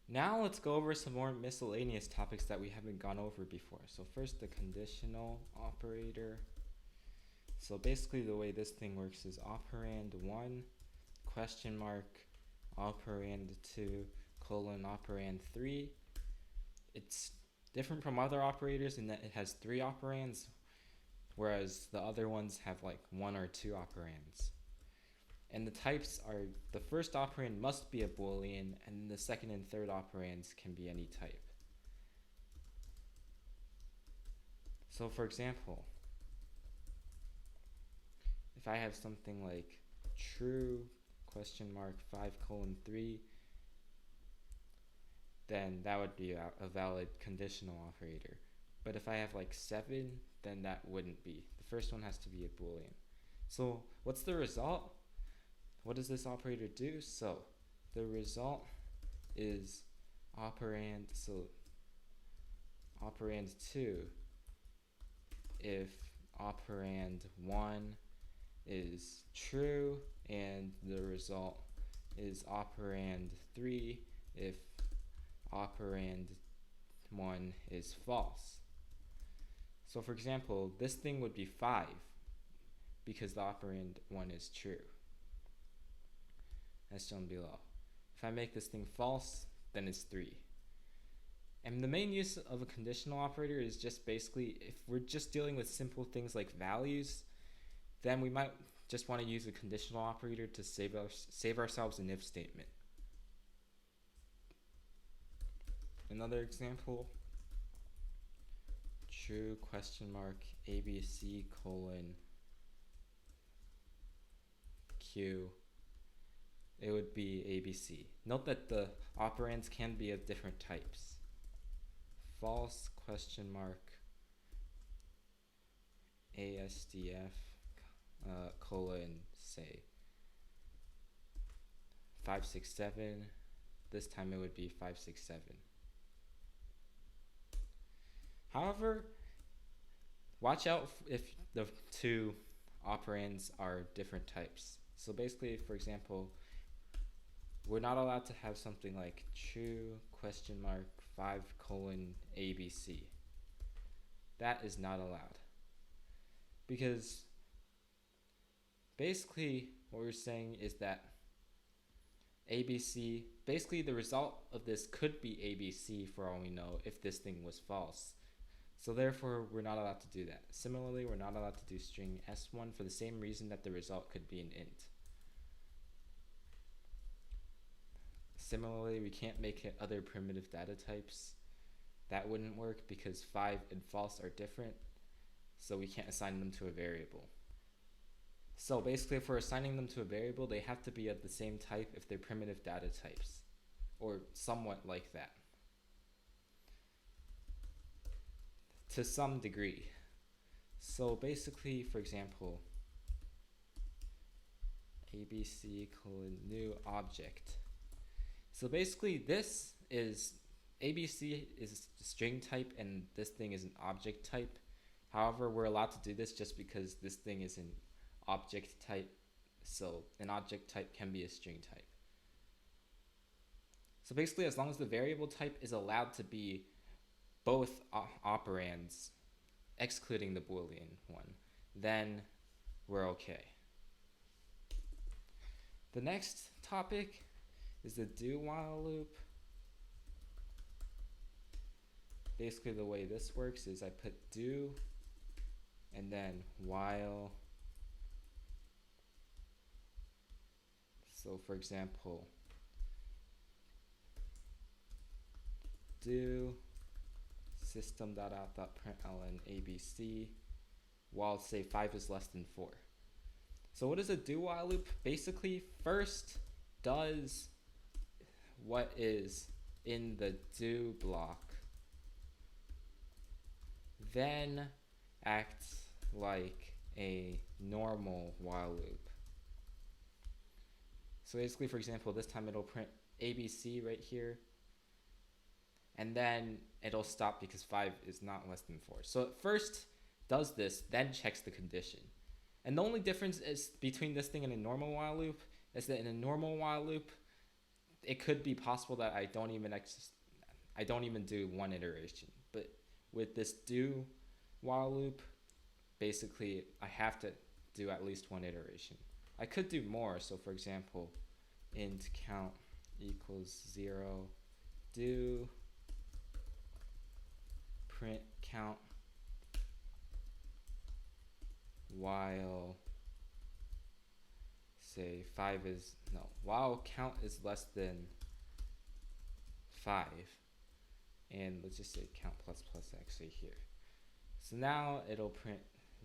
Now let's go over some more miscellaneous topics that we haven't gone over before. So first, the conditional operator. So basically the way this thing works is operand 1, question mark, operand 2, colon, operand 3. It's different from other operators in that it has 3 operands, whereas the other ones have like 1 or 2 operands. And the types are, the first operand must be a Boolean, and the second and third operands can be any type. So for example, if I have something like true question mark 5 colon 3, then that would be a valid conditional operator. But if I have like 7, then that wouldn't be. The first one has to be a Boolean. So what's the result? What does this operator do? So the result is operand, so operand 2 if operand 1 is true, and the result is operand 3 if operand 1 is false. So for example, this thing would be 5 because the operand 1 is true, as shown below. If I make this thing false, then it's 3. And the main use of a conditional operator is just basically, if we're just dealing with simple things like values, then we might just want to use a conditional operator to save ourselves an if statement. Another example, true question mark ABC colon Q, it would be ABC. Note that the operands can be of different types. False question mark ASDF colon, say 567. This time it would be 567. However, watch out if the two operands are different types. So basically, for example, we're not allowed to have something like true question mark 5 colon ABC. That is not allowed. Because basically what we're saying is that ABC, basically the result of this could be ABC for all we know if this thing was false. So therefore we're not allowed to do that. Similarly, we're not allowed to do string S1 for the same reason that the result could be an int. Similarly, we can't make it other primitive data types. That wouldn't work because 5 and false are different, so we can't assign them to a variable. So basically, if we're assigning them to a variable, they have to be of the same type if they're primitive data types, or somewhat like that, to some degree. So basically, for example, ABC colon new object. So basically this is, ABC is string type and this thing is an object type. However, we're allowed to do this just because this thing is an object type. So an object type can be a string type. So basically, as long as the variable type is allowed to be both operands, excluding the Boolean one, then we're okay. The next topic is the do while loop. Basically the way this works is I put do and then while. So for example, do system.out.println ABC while say 5 is less than 4. So what is a do while loop? Basically, first does what is in the do block, then acts like a normal while loop. So basically, for example, this time it'll print ABC right here, and then it'll stop because 5 is not less than 4. So it first does this, then checks the condition. And the only difference is between this thing and a normal while loop is that in a normal while loop, it could be possible that I don't even do one iteration. But with this do while loop, basically I have to do at least one iteration. I could do more. So for example, int count equals 0, do print count while say while count is less than 5, and let's just say count plus plus actually here. So now it'll print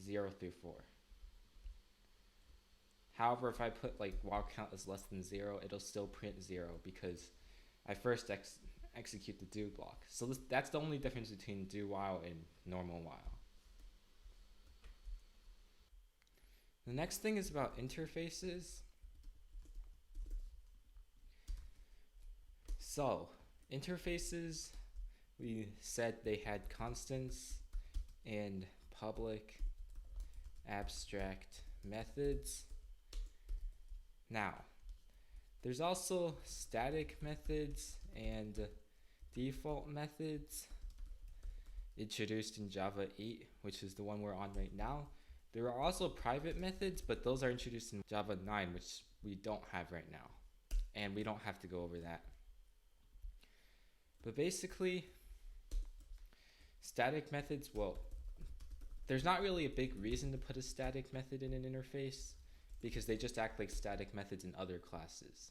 0 through 4. However, if I put like while count is less than 0, it'll still print 0 because I first execute the do block. So that's the only difference between do while and normal while. The next thing is about interfaces. So interfaces, we said they had constants and public abstract methods. Now, there's also static methods and default methods introduced in Java 8, which is the one we're on right now. There are also private methods, but those are introduced in Java 9, which we don't have right now. And we don't have to go over that. But basically, static methods, well, there's not really a big reason to put a static method in an interface because they just act like static methods in other classes.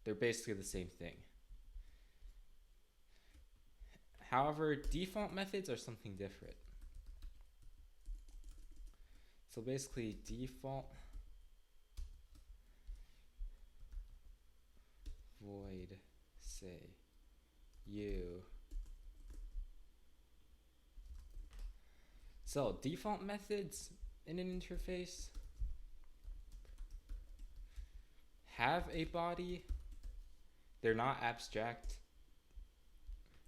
They're basically the same thing. However, default methods are something different. So basically, default void say you. So default methods in an interface have a body. They're not abstract.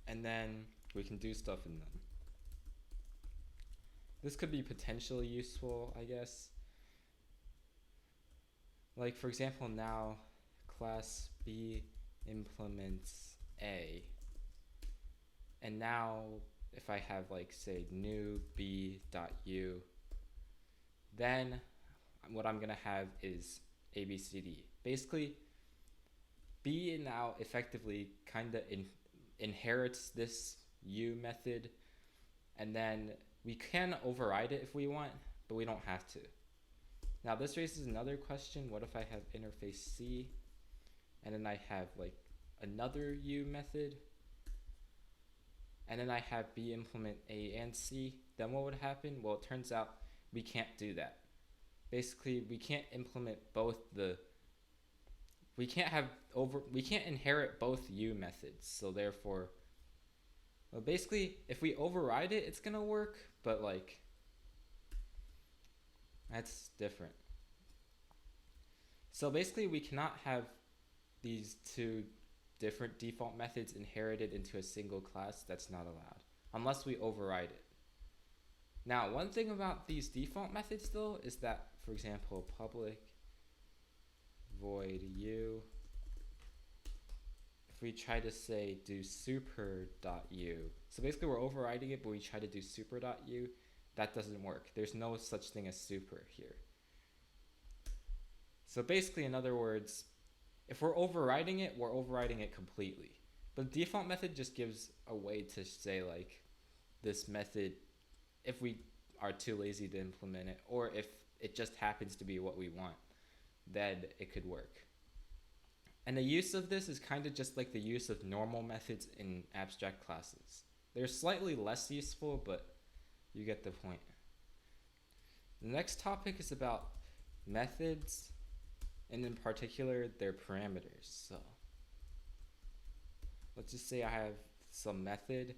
And then we can do stuff in them. This could be potentially useful, I guess. Like for example, now class B implements A. And now if I have like say new b.u, then what I'm gonna have is ABCD. Basically, B now effectively kind of inherits this u method, and then we can override it if we want, but we don't have to. Now this raises another question. What if I have interface C and then I have like another u method and then I have B implement A and C? Then what would happen? Well, it turns out we can't do that. Basically, we can't implement we can't inherit both u methods. So therefore, well, basically, if we override it, it's gonna work, but like, that's different. So basically, we cannot have these two different default methods inherited into a single class. That's not allowed, unless we override it. Now, one thing about these default methods though is that, for example, public void u, if we try to say do super.u, so basically we're overriding it, but we try to do super.u, that doesn't work. There's no such thing as super here. So basically, in other words, if we're overriding it, we're overriding it completely. But the default method just gives a way to say like this method, if we are too lazy to implement it, or if it just happens to be what we want, then it could work. And the use of this is kind of just like the use of normal methods in abstract classes. They're slightly less useful, but you get the point. The next topic is about methods, and in particular, their parameters. So let's just say I have some method.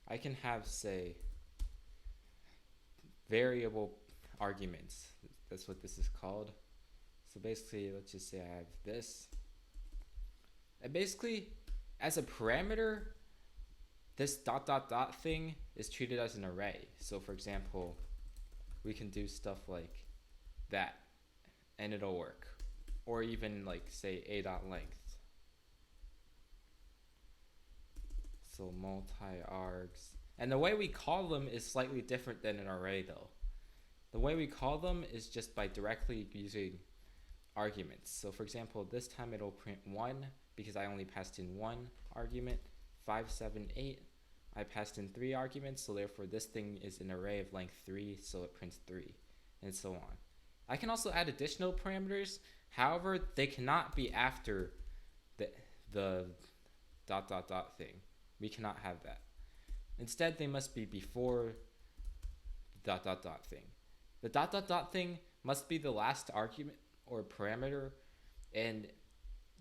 I can have, say, variable arguments. That's what this is called. So basically, let's just say I have this. And basically, as a parameter, this ... thing is treated as an array. So for example, we can do stuff like that. and it'll work. Or even like say a.length. So multi-args. And the way we call them is slightly different than an array though. The way we call them is just by directly using arguments. So for example, this time it'll print 1 because I only passed in 1 argument. 5, 7, 8. I passed in 3 arguments, so therefore this thing is an array of length 3, so it prints 3, and so on. I can also add additional parameters. However, they cannot be after the ... thing. We cannot have that. Instead, they must be before the ... thing. The ... thing must be the last argument or parameter, and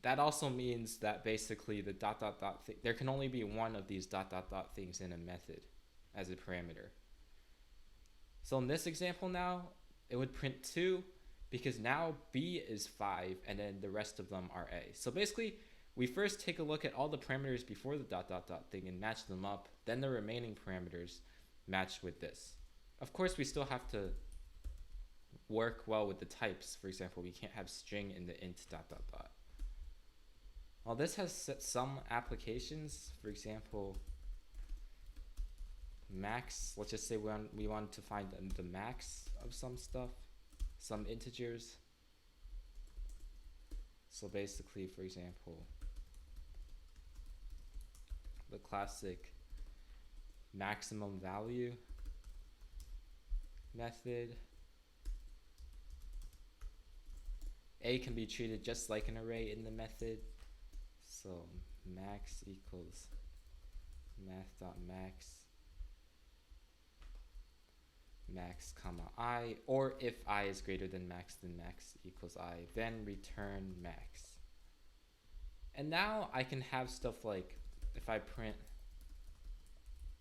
that also means that basically the ... thing, there can only be one of these ... things in a method as a parameter. So in this example now, it would print 2 because now B is 5 and then the rest of them are A. So basically, we first take a look at all the parameters before the ... thing and match them up. Then the remaining parameters match with this. Of course, we still have to work well with the types. For example, we can't have string in the int ... Well, this has some applications. For example, max. Let's just say we want to find the max of some stuff, some integers. So basically, for example, the classic maximum value method. A can be treated just like an array in the method. So max equals math.max max comma I, or if I is greater than max, then max equals I, then return max. And now I can have stuff like, if I print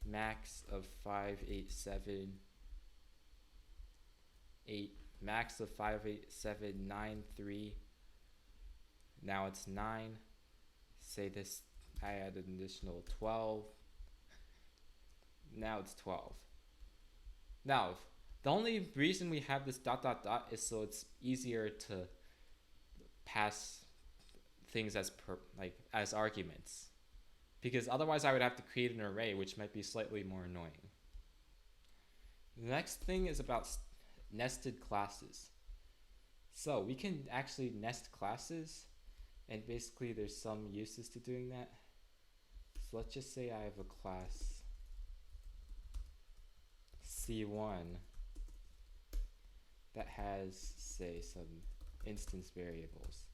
max of 587.8, max of 587.93, now it's 9. Say this, I added an additional 12. Now it's 12. Now, the only reason we have this ... is so it's easier to pass things as as arguments. Because otherwise I would have to create an array, which might be slightly more annoying. The next thing is about nested classes. So we can actually nest classes, and basically there's some uses to doing that. So let's just say I have a class C1 that has, say, some instance variables.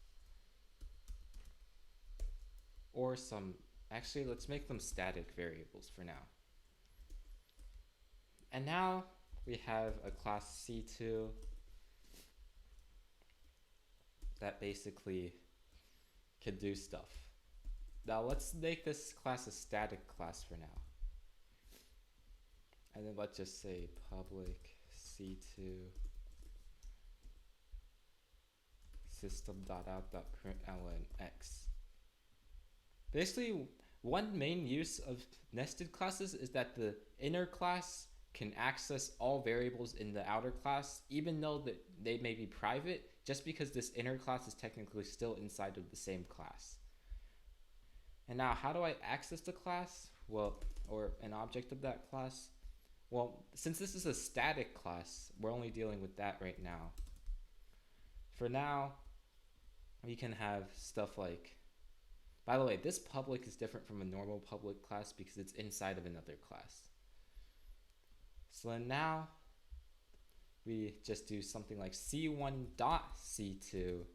Or some, actually let's make them static variables for now. And now we have a class C2 that basically could do stuff. Now let's make this class a static class for now. And then let's just say public C2 system.out.println x. Basically, one main use of nested classes is that the inner class can access all variables in the outer class, even though that they may be private, just because this inner class is technically still inside of the same class. And now, how do I access the class? Well, or an object of that class? Well, since this is a static class, we're only dealing with that right now. For now, we can have stuff like, by the way, this public is different from a normal public class because it's inside of another class. So then now we just do something like C1.C2,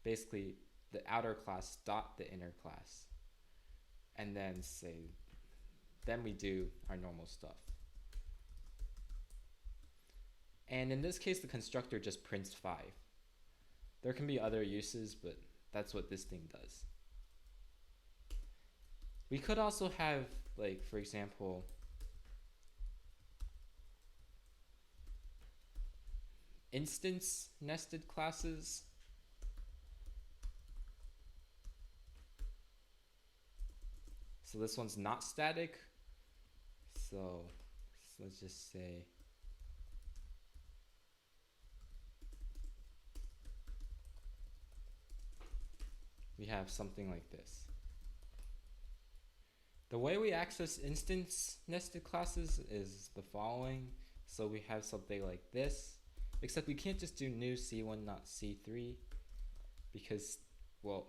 basically the outer class dot the inner class. And then then we do our normal stuff. And in this case, the constructor just prints 5. There can be other uses, but that's what this thing does. We could also have, like, for example, instance nested classes. So this one's not static. So let's just say we have something like this. The way we access instance nested classes is the following. So we have something like this, except we can't just do new C1 not C3 because, well,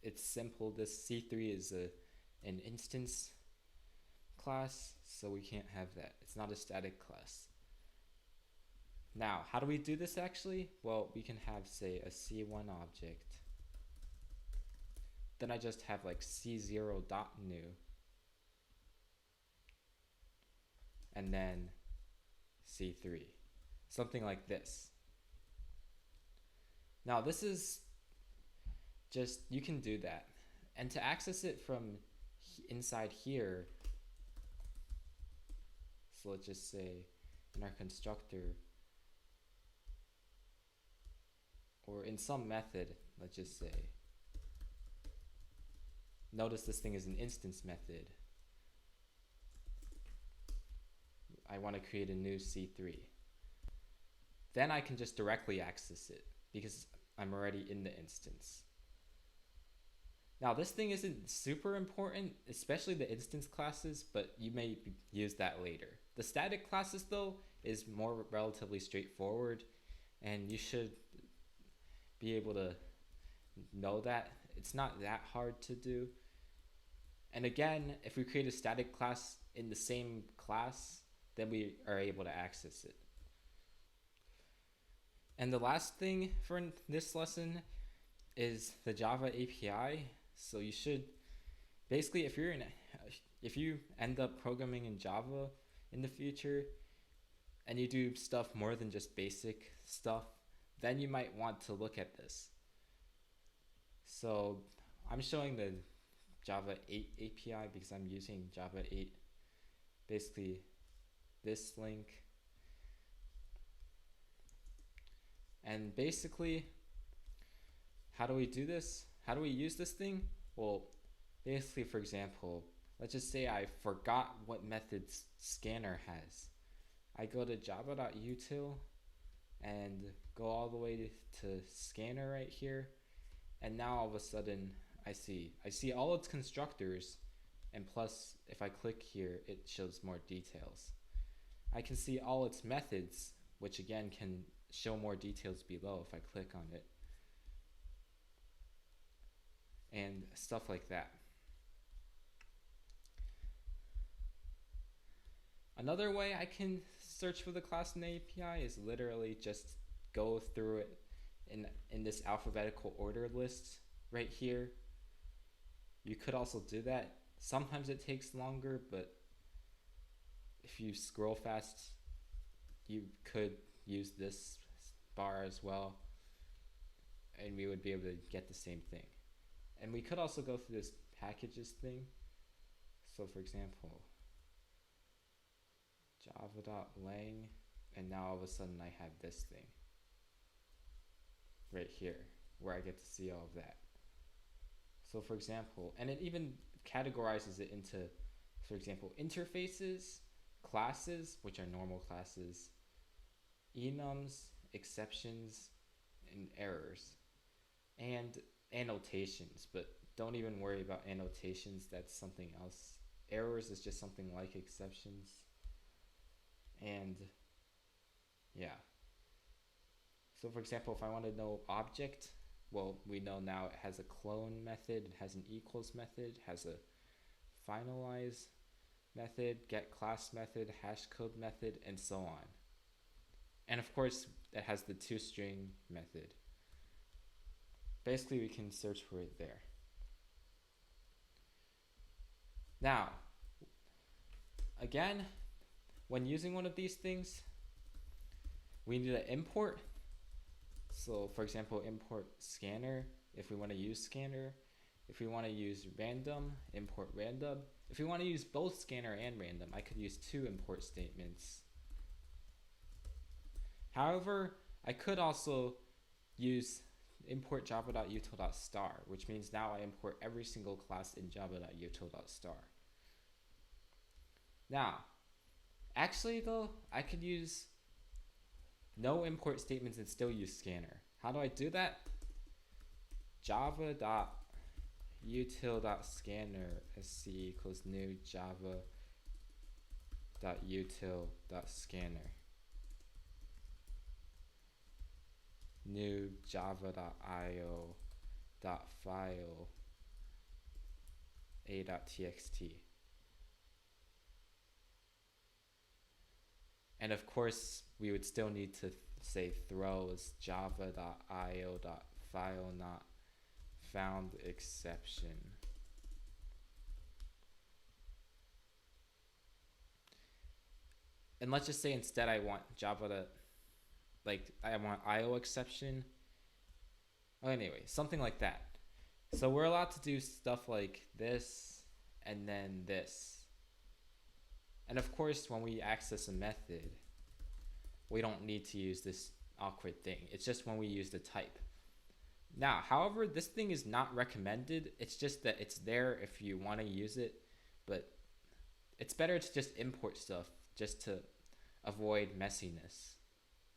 it's simple. This C3 is an instance class, so we can't have that. It's not a static class. Now, how do we do this actually? Well, we can have, say, a C1 object. Then I just have like C0.new. And then C3. Something like this. Now, this is just, you can do that. And to access it from inside here, so let's just say in our constructor, or in some method, let's just say, notice this thing is an instance method. I want to create a new C3. Then I can just directly access it because I'm already in the instance. Now this thing isn't super important, especially the instance classes, but you may use that later. The static classes though is more relatively straightforward, and you should be able to know that. It's not that hard to do. And again, if we create a static class in the same class, then we are able to access it. And the last thing for this lesson is the Java API. So you should basically, if you end up programming in Java in the future and you do stuff more than just basic stuff, then you might want to look at this. So I'm showing the Java 8 API because I'm using Java 8, basically this link. And basically, how do we do this? How do we use this thing? Well, basically, for example, let's just say I forgot what methods scanner has. I go to java.util and go all the way to scanner right here. And now all of a sudden I see all its constructors, and plus if I click here, it shows more details. I can see all its methods, which again can show more details below if I click on it. And stuff like that. Another way I can search for the class in the API is literally just go through it in this alphabetical order list right here. You could also do that. Sometimes it takes longer, but if you scroll fast, you could use this bar as well, and we would be able to get the same thing. And we could also go through this packages thing. So for example, java.lang, and now all of a sudden I have this thing right here where I get to see all of that. So for example, and it even categorizes it into, for example, interfaces, classes, which are normal classes, enums, exceptions, and errors, and annotations. But don't even worry about annotations, that's something else. Errors is just something like exceptions. And yeah. So for example, if I want to know object, well, we know now it has a clone method, it has an equals method, it has a finalize method, get class method, hash code method, and so on. And of course, it has the toString method. Basically, we can search for it there. Now, again, when using one of these things, we need to import. So for example, import scanner if we want to use scanner. If we want to use random, import random. If we want to use both scanner and random, I could use two import statements. However, I could also use import java.util.star, which means now I import every single class in java.util.star. Now, actually though, I could use no import statements and still use scanner. How do I do that? Java.import util.scanner sc equals new java.util.scanner. New java.io.file a.txt. And of course, we would still need to say throws java.io.file not found exception. And let's just say instead I want Java to, I want IO exception. Oh, anyway, something like that. So we're allowed to do stuff like this and then this. And of course, when we access a method, we don't need to use this awkward thing. It's just when we use the type. Now, however, this thing is not recommended. It's just that it's there if you want to use it, but it's better to just import stuff just to avoid messiness.